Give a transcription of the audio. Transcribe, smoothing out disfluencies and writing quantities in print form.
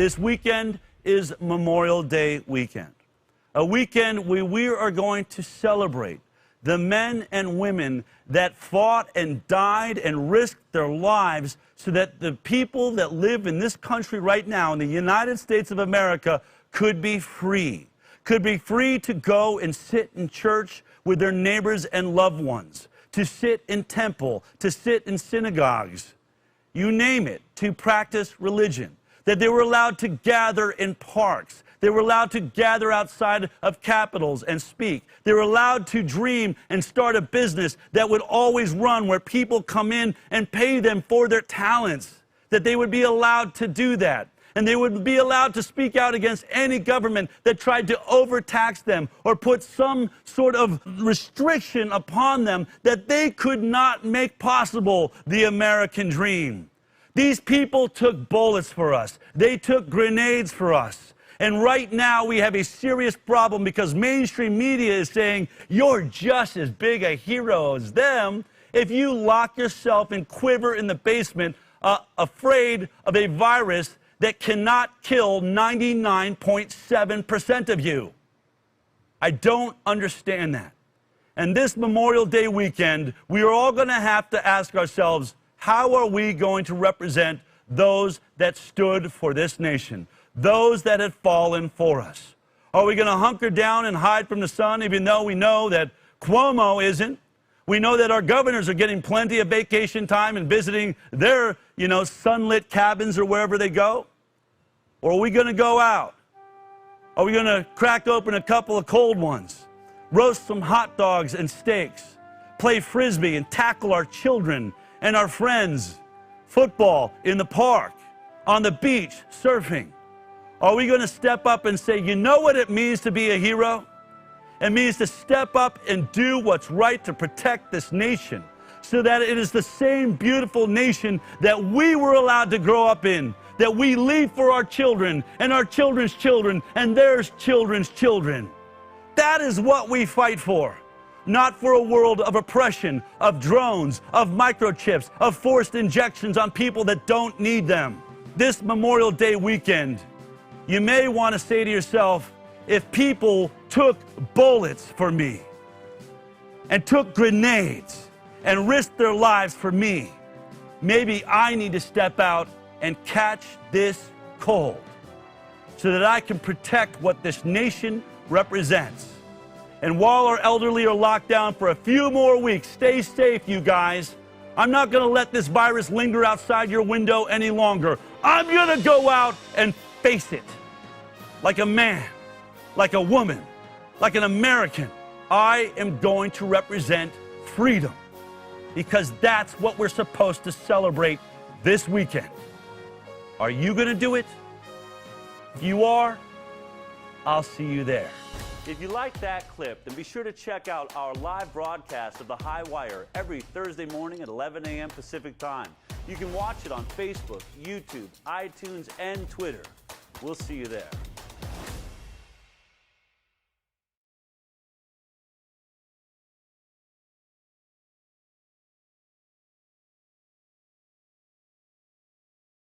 This weekend is Memorial Day weekend, a weekend where we are going to celebrate the men and women that fought and died and risked their lives so that the people that live in this country right now, in the United States of America, could be free to go and sit in church with their neighbors and loved ones, to sit in temple, to sit in synagogues, you name it, to practice religion, that they were allowed to gather in parks. They were allowed to gather outside of capitals and speak. They were allowed to dream and start a business that would always run, where people come in and pay them for their talents, that they would be allowed to do that. And they would be allowed to speak out against any government that tried to overtax them or put some sort of restriction upon them that they could not make possible the American dream. These people took bullets for us. They took grenades for us. And right now we have a serious problem because mainstream media is saying you're just as big a hero as them if you lock yourself and quiver in the basement afraid of a virus that cannot kill 99.7% of you. I don't understand that. And this Memorial Day weekend, we are all going to have to ask ourselves, how are we going to represent those that stood for this nation, those that had fallen for us? Are we going to hunker down and hide from the sun, even though we know that Cuomo isn't? We know that our governors are getting plenty of vacation time and visiting their, sunlit cabins or wherever they go. Or are we going to go out? Are we going to crack open a couple of cold ones, roast some hot dogs and steaks, play Frisbee and tackle our children and our friends, football in the park, on the beach, surfing? Are we going to step up and say, you know what it means to be a hero? It means to step up and do what's right to protect this nation so that it is the same beautiful nation that we were allowed to grow up in, that we leave for our children and our children's children and their children's children. That is what we fight for. Not for a world of oppression, of drones, of microchips, of forced injections on people that don't need them. This Memorial Day weekend, you may want to say to yourself, if people took bullets for me and took grenades and risked their lives for me, maybe I need to step out and catch this cold so that I can protect what this nation represents. And while our elderly are locked down for a few more weeks, stay safe, you guys. I'm not going to let this virus linger outside your window any longer. I'm going to go out and face it like a man, like a woman, like an American. I am going to represent freedom because that's what we're supposed to celebrate this weekend. Are you going to do it? If you are, I'll see you there. If you like that clip, then be sure to check out our live broadcast of The High Wire every Thursday morning at 11 a.m. Pacific Time. You can watch it on Facebook, YouTube, iTunes, and Twitter. We'll see you there.